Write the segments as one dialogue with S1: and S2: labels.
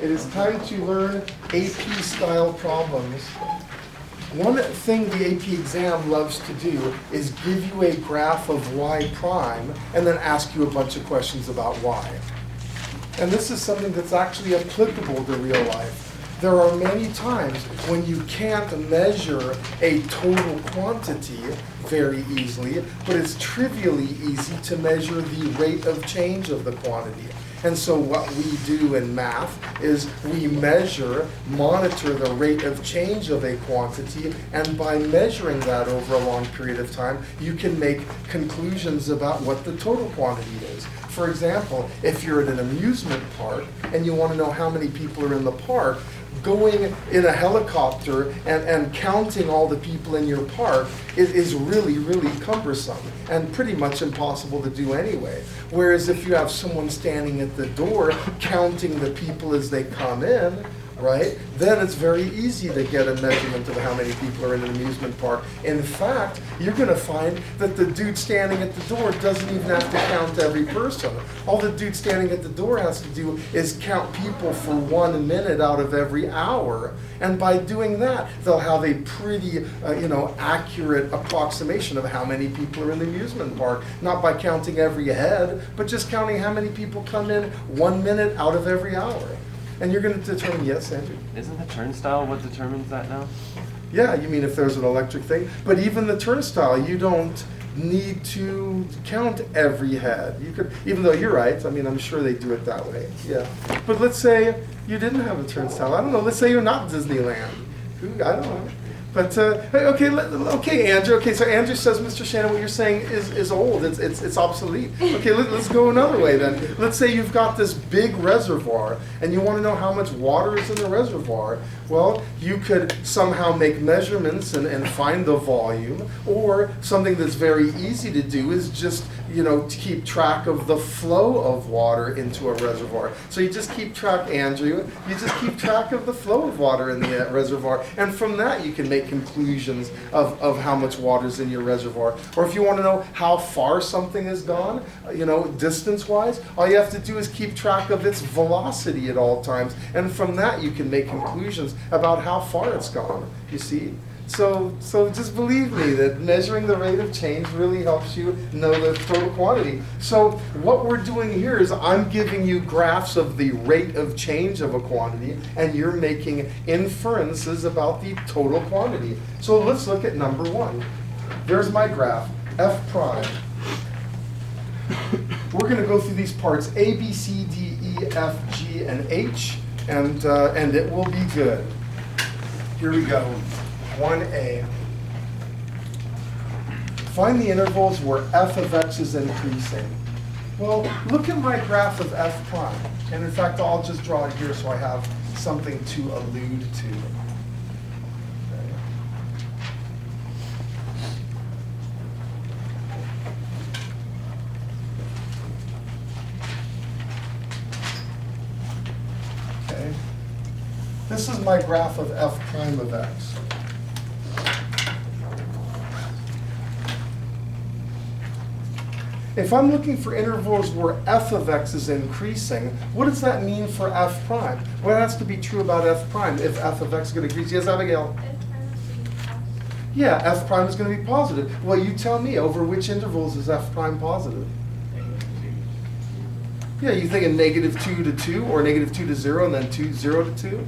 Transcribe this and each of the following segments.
S1: It is time to learn AP style problems. One thing the AP exam loves to do is give you a graph of y prime and then ask you a bunch of questions about y. And this is something that's actually applicable to real life. There are many times when you can't measure a total quantity very easily, but it's trivially easy to measure the rate of change of the quantity. And so what we do in math is we monitor the rate of change of a quantity, and by measuring that over a long period of time, you can make conclusions about what the total quantity is. For example, if you're at an amusement park and you want to know how many people are in the park, going in a helicopter and counting all the people in your park is really, really cumbersome and pretty much impossible to do anyway. Whereas if you have someone standing at the door counting the people as they come in, right, then it's very easy to get a measurement of how many people are in an amusement park. In fact, you're going to find that the dude standing at the door doesn't even have to count every person. All the dude standing at the door has to do is count people for 1 minute out of every hour. And by doing that, they'll have a pretty, accurate approximation of how many people are in the amusement park. Not by counting every head, but just counting how many people come in 1 minute out of every hour. And you're going to determine, yes, Andrew?
S2: Isn't the turnstile what determines that now?
S1: Yeah, you mean if there's an electric thing? But even the turnstile, you don't need to count every head. You could, even though you're right, I mean, I'm sure they do it that way. Yeah. But let's say you didn't have a turnstile. I don't know. Let's say you're not Disneyland. I don't know. But okay, Andrew. Okay, so Andrew says, Mr. Shannon, what you're saying is old. It's obsolete. Okay, let's go another way then. Let's say you've got this big reservoir, and you want to know how much water is in the reservoir. Well, you could somehow make measurements and find the volume, or something that's very easy to do is just to keep track of the flow of water into a reservoir. So you just keep track, Andrew. You just keep track of the flow of water in the reservoir, and from that you can make conclusions of how much water is in your reservoir. Or if you want to know how far something has gone, distance-wise, all you have to do is keep track of its velocity at all times, and from that you can make conclusions about how far it's gone. You see? So just believe me that measuring the rate of change really helps you know the total quantity. So what we're doing here is I'm giving you graphs of the rate of change of a quantity, and you're making inferences about the total quantity. So let's look at number 1. There's my graph, f prime. We're going to go through these parts A, B, C, D, E, F, G, and H, and it will be good. Here we go. 1A. Find the intervals where f of x is increasing. Well, look at my graph of f prime. And in fact, I'll just draw it here so I have something to allude to. Okay. This is my graph of f prime of x. If I'm looking for intervals where f of x is increasing, what does that mean for f prime? What has to be true about f prime if f of x is going to increase? Yes, Abigail? Yeah, f prime is going to be positive. Well, you tell me, over which intervals is f prime positive? Yeah, you think in -2 to 2, or -2 to 0, and then 0 to 2?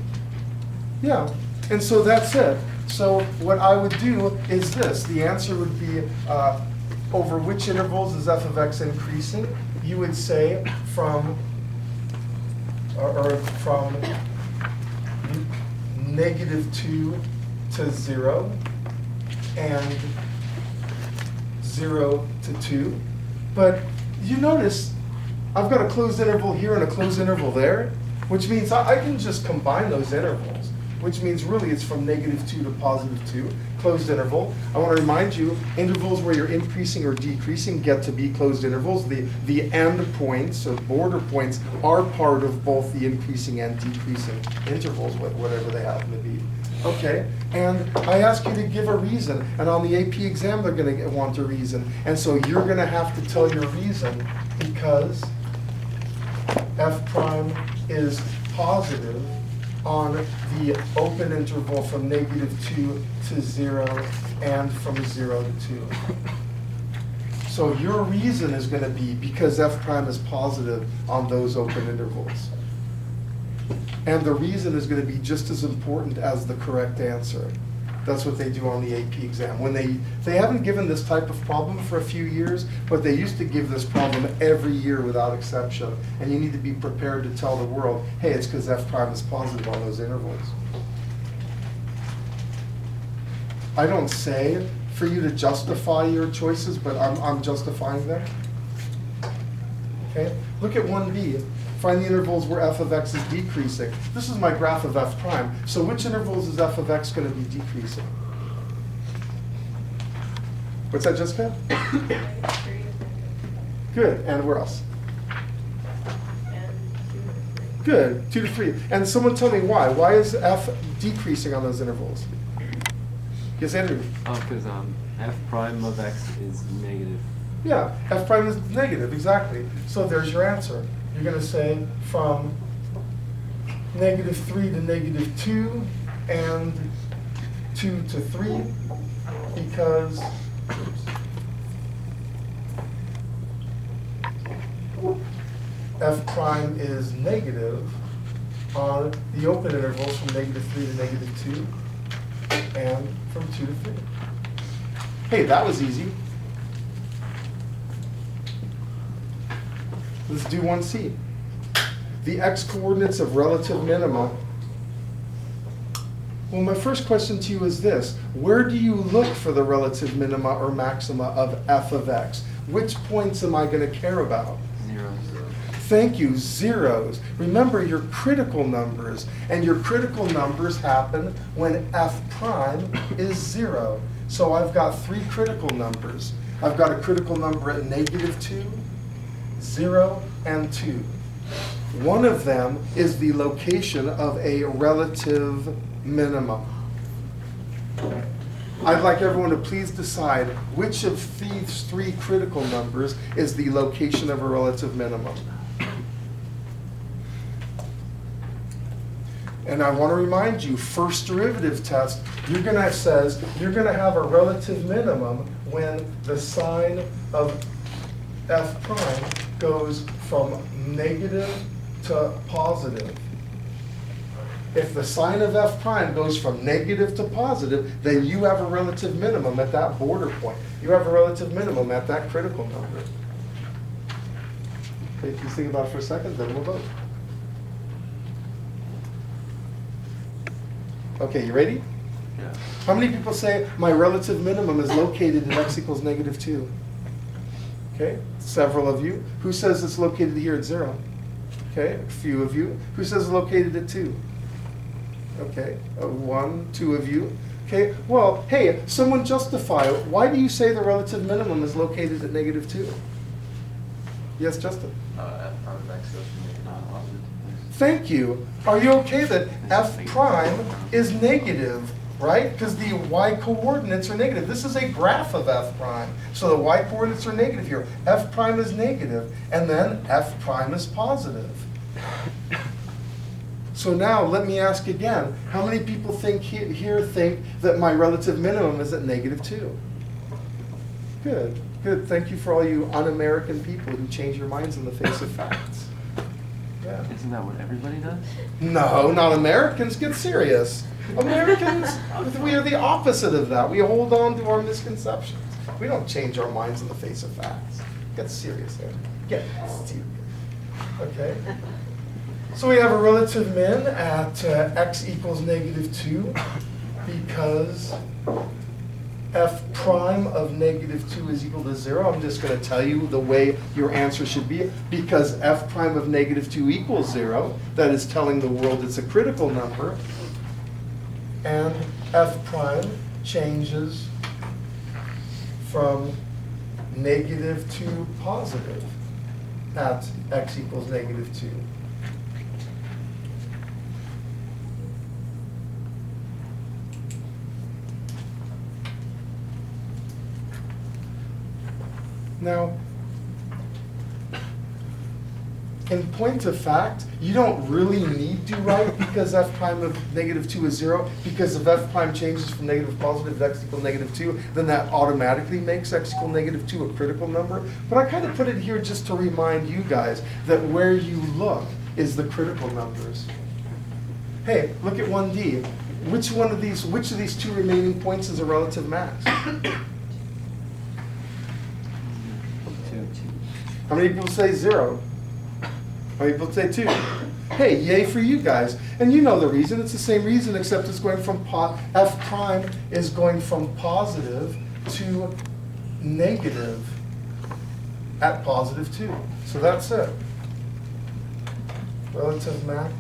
S1: Yeah, and so that's it. So what I would do is this. The answer would be, over which intervals is f of x increasing? You would say from -2 to 0 and 0 to 2. But you notice I've got a closed interval here and a closed interval there, which means I can just combine those intervals, which means really it's from -2 to +2, closed interval. I want to remind you, intervals where you're increasing or decreasing get to be closed intervals. The end points or border points are part of both the increasing and decreasing intervals, whatever they happen to be. Okay, and I ask you to give a reason, and on the AP exam they're going to want a reason, and so you're going to have to tell your reason because f prime is positive on the open interval from -2 to 0 and from 0 to 2. So your reason is going to be because f prime is positive on those open intervals. And the reason is going to be just as important as the correct answer. That's what they do on the AP exam. When they haven't given this type of problem for a few years, but they used to give this problem every year without exception. And you need to be prepared to tell the world, hey, it's because f prime is positive on those intervals. I don't say for you to justify your choices, but I'm justifying them. Okay, look at 1b. Find the intervals where f of x is decreasing. This is my graph of f prime. So which intervals is f of x going to be decreasing? What's that, Jessica? Good. And where else? Good. 2 to 3. And someone tell me why. Why is f decreasing on those intervals? Yes, Andrew?
S2: Oh, because f prime of x is negative.
S1: Yeah, f prime is negative, exactly. So there's your answer. You're going to say from -3 to -2 and 2 to 3 because f prime is negative on the open intervals from -3 to -2 and from 2 to 3. Hey, that was easy. Let's do 1c. The x-coordinates of relative minima. Well, my first question to you is this. Where do you look for the relative minima or maxima of f of x? Which points am I going to care about?
S2: Zeros.
S1: Thank you, zeros. Remember your critical numbers, and your critical numbers happen when f prime is 0. So I've got 3 critical numbers. I've got a critical number at -2, 0, and 2. One of them is the location of a relative minimum. I'd like everyone to please decide which of these 3 critical numbers is the location of a relative minimum. And I want to remind you, first derivative test, you're going to have a relative minimum when the sign of f prime goes from negative to positive. If the sign of f prime goes from negative to positive, then you have a relative minimum at that border point. You have a relative minimum at that critical number. Okay, if you think about it for a second, then we'll vote. Okay, you ready?
S2: Yeah.
S1: How many people say my relative minimum is located at x equals -2? Okay, several of you. Who says it's located here at 0? Okay, a few of you. Who says it's located at 2? Okay, 1, 2 of you. Okay, well, hey, someone justify it. Why do you say the relative minimum is located at -2? Yes, Justin?
S3: F prime of x goes from negative to positive.
S1: Thank you. Are you okay that f prime is negative, right? Because the y coordinates are negative. This is a graph of f prime. So the y coordinates are negative here. F prime is negative, and then f prime is positive. So now let me ask again, how many people here think that my relative minimum is at -2? Good, good. Thank you for all you un-American people who change your minds in the face of facts. Yeah.
S2: Isn't that what everybody does?
S1: No, not Americans. Get serious. Americans, we are the opposite of that. We hold on to our misconceptions. We don't change our minds in the face of facts. Get serious here. Get serious. Okay? So we have a relative min at x equals -2 because f prime of -2 is equal to 0. I'm just going to tell you the way your answer should be. Because f prime of -2 equals 0, that is telling the world it's a critical number. And f prime changes from negative to positive at x equals -2. Now, in point of fact, you don't really need to write because f prime of -2 is 0, because if f prime changes from negative to positive, x equals -2, then that automatically makes x equal -2 a critical number. But I kind of put it here just to remind you guys that where you look is the critical numbers. Hey, look at 1D. Which of these two remaining points is a relative max? How many people say 0? How many people say 2? Hey, yay for you guys. And you know the reason. It's the same reason, except it's going from f prime is going from positive to negative at +2. So that's it. Relative max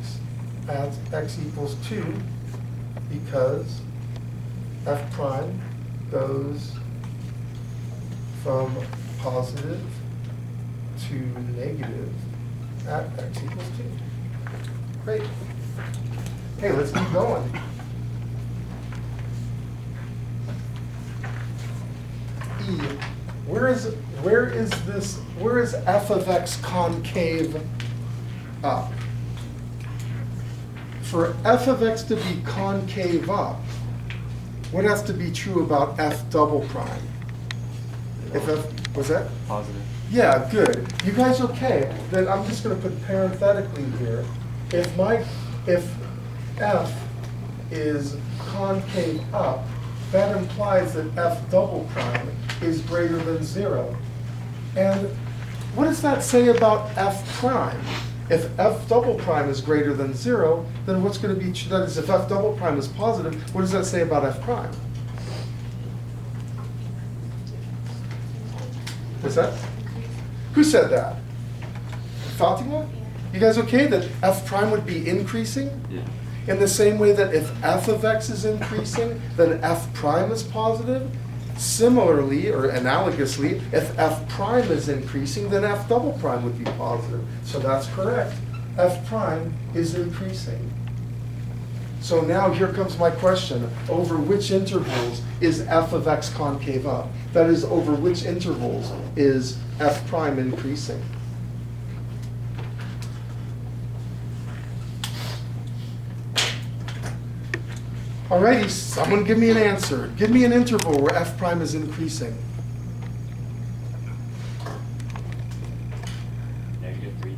S1: at x equals 2 because f prime goes from positive to negative at x equals 2. Great. Hey, let's keep going. E. Where is f of x concave up? For f of x to be concave up, what has to be true about f double prime? If f, was that?
S2: Positive.
S1: Yeah, good. You guys okay? Then I'm just going to put parenthetically here. If f is concave up, that implies that f double prime is greater than 0. And what does that say about f prime? If f double prime is greater than 0, then what's going to be true? That is, if f double prime is positive, what does that say about f prime? What's that? Who said that? Fatima? You guys okay that f prime would be increasing?
S2: Yeah.
S1: In the same way that if f of x is increasing, then f prime is positive? Similarly, or analogously, if f prime is increasing, then f double prime would be positive. So that's correct. F prime is increasing. So now here comes my question. Over which intervals is f of x concave up? That is, over which intervals is f prime increasing? Alrighty, someone give me an answer. Give me an interval where f prime is increasing.
S2: -3 to -1.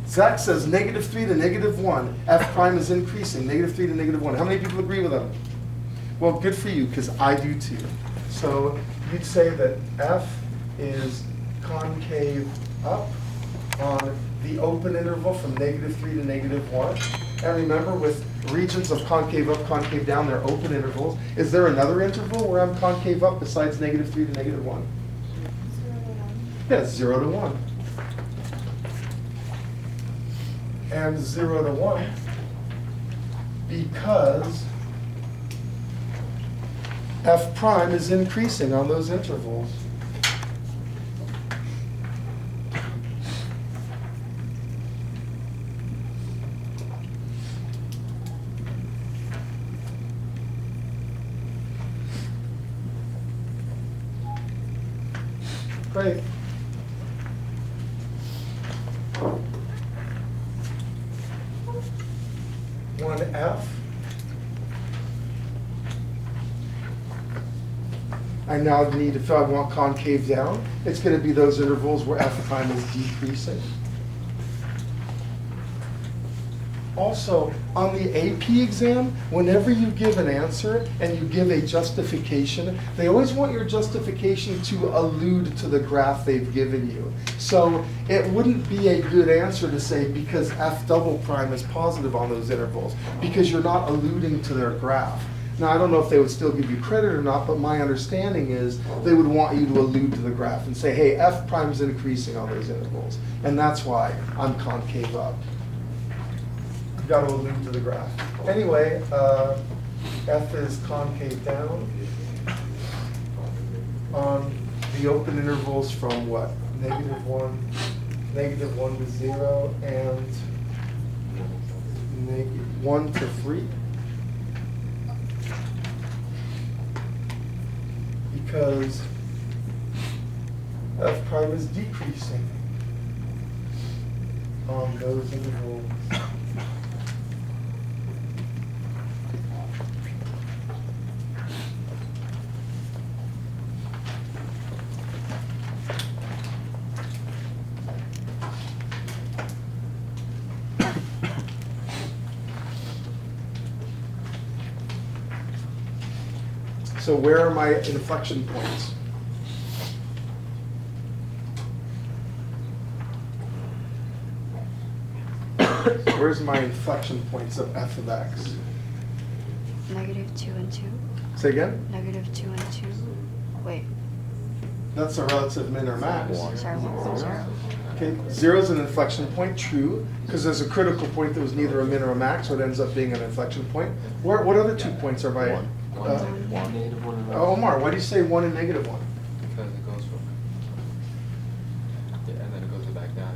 S1: Zach says -3 to -1. F prime is increasing, -3 to -1. How many people agree with him? Well, good for you, because I do too. So you'd say that f is concave up on the open interval from -3 to -1. And remember, with regions of concave up, concave down, they're open intervals. Is there another interval where I'm concave up besides -3 to -1? Yeah, 0 to 1. And 0 to 1 because f prime is increasing on those intervals. Great. One F. I now need, if I want concave down, it's going to be those intervals where f prime is decreasing. Also, on the AP exam, whenever you give an answer and you give a justification, they always want your justification to allude to the graph they've given you. So it wouldn't be a good answer to say because f double prime is positive on those intervals, because you're not alluding to their graph. Now, I don't know if they would still give you credit or not, but my understanding is they would want you to allude to the graph and say, hey, f prime is increasing on those intervals, and that's why I'm concave up. Got to allude to the graph. Anyway, f is concave down on the open intervals from what? -1 to 0, and -1 to 3. Because f prime is decreasing. on those intervals. So where are my inflection points? Where's my inflection points of f of x?
S4: -2 and 2.
S1: Say again?
S4: -2 and 2. Wait.
S1: That's a relative min or max.
S4: Sorry, 1, 0.
S1: Okay, 0 is an inflection point, true, because there's a critical point that was neither a min or a max, so it ends up being an inflection point. What other 2 points are by?
S3: One.
S2: Negative 1 and
S1: Omar, why do you say 1 and -1?
S3: Because it goes from, yeah, and then it goes back down.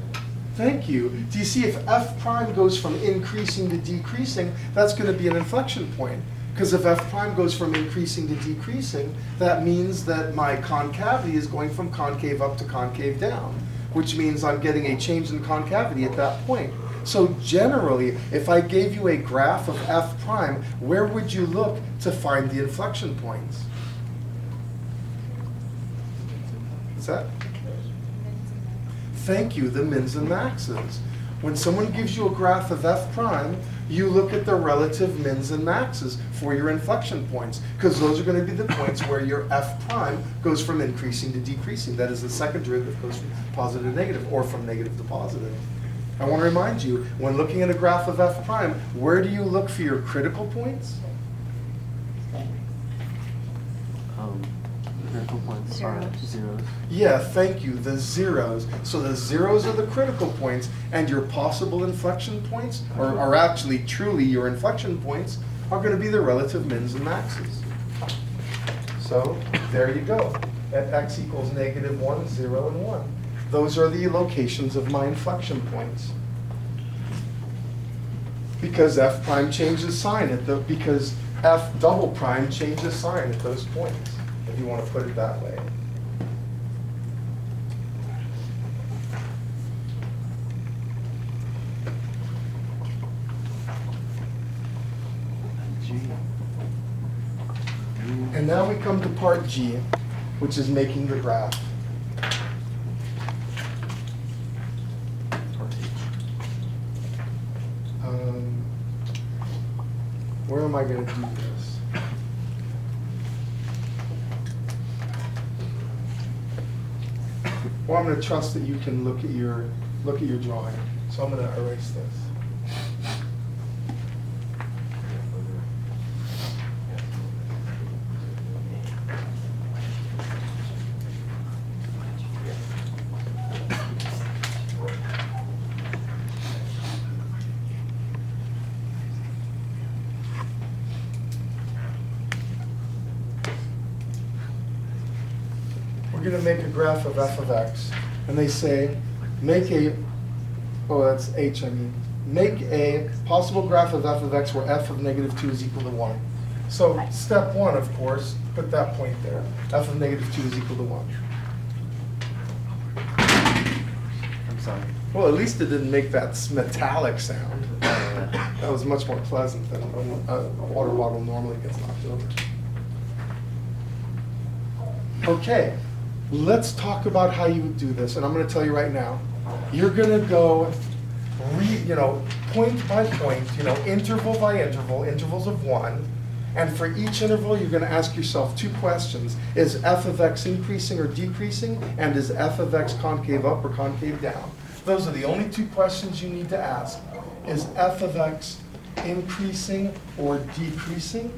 S1: Thank you. Do you see if f prime goes from increasing to decreasing, that's going to be an inflection point. Because if f prime goes from increasing to decreasing, that means that my concavity is going from concave up to concave down, which means I'm getting a change in concavity at that point. So generally, if I gave you a graph of f prime, where would you look to find the inflection points? What's that? Thank you, the mins and maxes. When someone gives you a graph of f prime, you look at the relative mins and maxes for your inflection points, because those are going to be the points where your f prime goes from increasing to decreasing. That is, the second derivative goes from positive to negative, or from negative to positive. I want to remind you, when looking at a graph of f prime, where do you look for your critical points?
S2: Critical points are
S4: Zeros.
S2: zeros.
S1: Yeah, thank you, the zeros. So the zeros are the critical points, and your possible inflection points, or actually truly your inflection points, are going to be the relative mins and maxes. So there you go. At x equals -1, 0, and 1. Those are the locations of my inflection points. Because f prime changes sign because f double prime changes sign at those points, if you want to put it that way. And now we come to part G, which is making the graph. Where am I going to do this? Well, I'm going to trust that you can look at your drawing. So I'm going to erase this. We're going to make a graph of f of x, and they say make a, oh that's h I mean, make a possible graph of f of x where f of -2 is equal to 1. So step 1, of course, put that point there, f of -2 is equal to 1.
S2: I'm sorry.
S1: Well, at least it didn't make that metallic sound. That was much more pleasant than when a water bottle normally gets knocked over. Okay, let's talk about how you would do this, and I'm going to tell you right now. You're going to go, point by point, interval by interval, intervals of 1, and for each interval, you're going to ask yourself 2 questions. Is f of x increasing or decreasing, and is f of x concave up or concave down? Those are the only 2 questions you need to ask. Is f of x increasing or decreasing,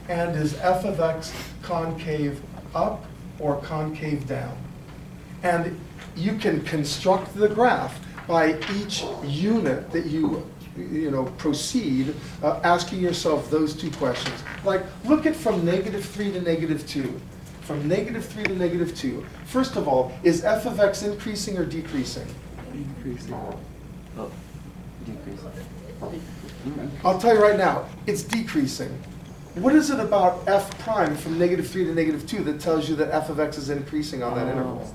S1: and is f of x concave up or concave down? And you can construct the graph by each unit that you proceed, asking yourself those 2 questions. Like, look at from -3 to -2. From -3 to -2. First of all, is f of x increasing or decreasing?
S2: Decreasing. Oh, decreasing.
S1: I'll tell you right now, it's decreasing. what is it about f prime from -3 to -2 that tells you that f of x is increasing on that interval?
S2: It's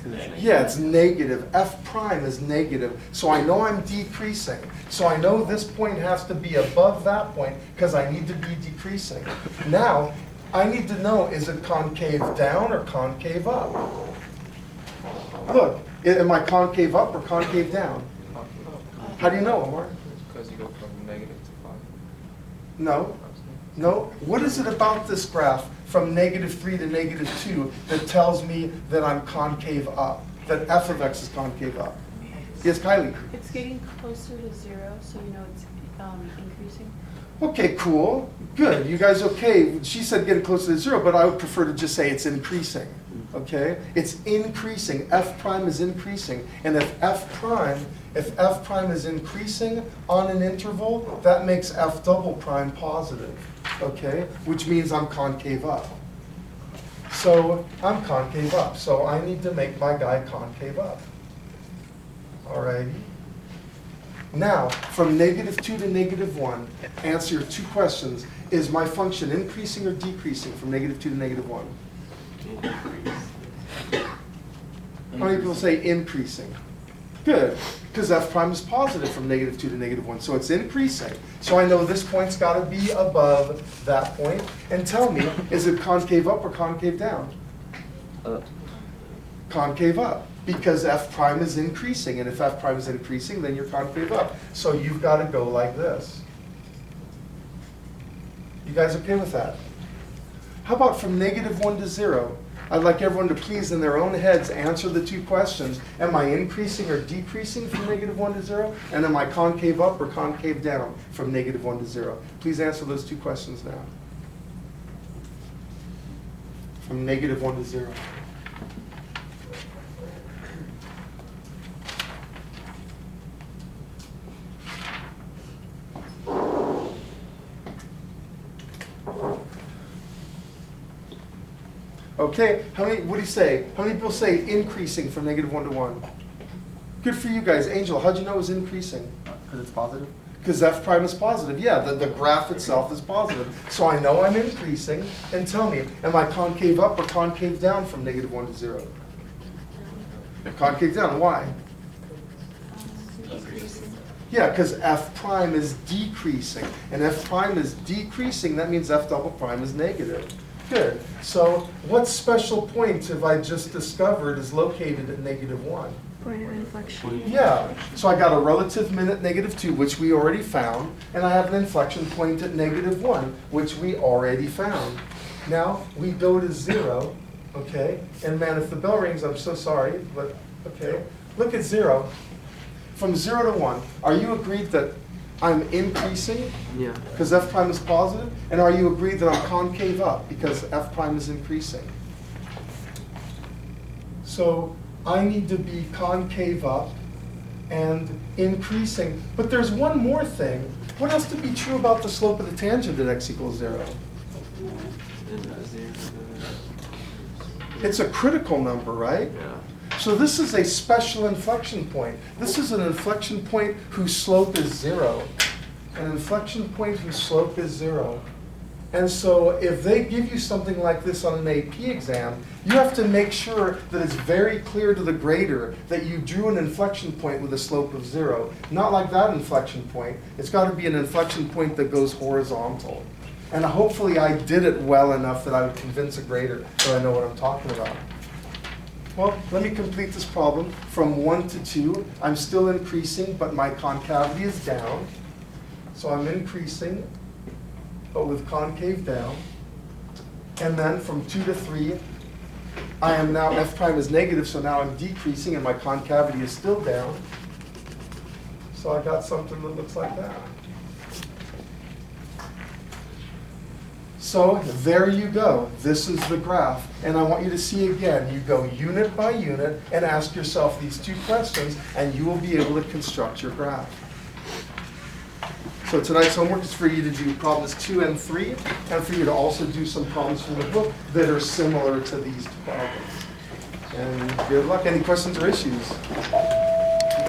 S2: negative.
S1: Yeah, it's negative. F prime is negative. So I know I'm decreasing. So I know this point has to be above that point because I need to be decreasing. Now, I need to know, is it concave down or concave up? Look, am I concave up or concave down? How do you know, Omar?
S3: Because you go from negative to 5.
S1: No. No. What is it about this graph from -3 to -2 that tells me that I'm concave up, that f of x is concave up? Yes, Kylie?
S5: It's getting closer to 0, so you know it's increasing.
S1: Okay, cool. Good. You guys okay? She said getting closer to 0, but I would prefer to just say it's increasing. Okay? It's increasing. F prime is increasing. And if f prime is increasing on an interval, that makes f double prime positive. Okay? Which means I'm concave up. So I'm concave up. So I need to make my guy concave up. Alrighty. Now, from -2 to -1, answer your two questions. Is my function increasing or decreasing from -2 to -1? How many people say increasing? Good, because f prime is positive from -2 to -1, so it's increasing. So I know this point's got to be above that point. And tell me, is it concave up or concave down?
S2: Up.
S1: Concave up, because f prime is increasing, and if f prime is increasing, then you're concave up. So you've got to go like this. You guys okay with that? How about from -1 to 0? I'd like everyone to please, in their own heads, answer the two questions. Am I increasing or decreasing from -1 to 0? And am I concave up or concave down from -1 to 0? Please answer those two questions now. From -1 to 0. Okay, what do you say? How many people say increasing from -1 to 1? Good for you guys. Angel, how'd you know it was increasing?
S6: Because it's positive?
S1: Because f prime is positive. Yeah, the graph itself is positive. So I know I'm increasing. And tell me, am I concave up or concave down from -1 to 0? Concave down. Why?
S5: Decreasing.
S1: Yeah, because f prime is decreasing. And f prime is decreasing, that means f double prime is negative. Good. So what special point have I just discovered is located at -1?
S4: Point of inflection.
S1: Yeah. So I got a relative min at -2, which we already found, and I have an inflection point at -1, which we already found. Now we go to 0, okay? And man, if the bell rings, I'm so sorry, but okay. Look at 0. From 0 to 1, are you agreed that I'm increasing
S2: Yeah.
S1: because f prime is positive? And are you agreed that I'm concave up because f prime is increasing? So I need to be concave up and increasing. But there's one more thing. What has to be true about the slope of the tangent at x equals 0? It's a critical number, right?
S2: Yeah.
S1: So this is a special inflection point. This is an inflection point whose slope is 0. An inflection point whose slope is 0. And so if they give you something like this on an AP exam, you have to make sure that it's very clear to the grader that you drew an inflection point with a slope of 0. Not like that inflection point. It's got to be an inflection point that goes horizontal. And hopefully I did it well enough that I would convince a grader that I know what I'm talking about. Well, let me complete this problem. From 1 to 2, I'm still increasing, but my concavity is down. So I'm increasing, but with concave down. And then from 2 to 3, I am now, f prime is negative, so now I'm decreasing, and my concavity is still down. So I got something that looks like that. So there you go. This is the graph. And I want you to see again, you go unit by unit and ask yourself these two questions, and you will be able to construct your graph. So tonight's homework is for you to do problems 2 and 3, and for you to also do some problems from the book that are similar to these problems. And good luck. Any questions or issues?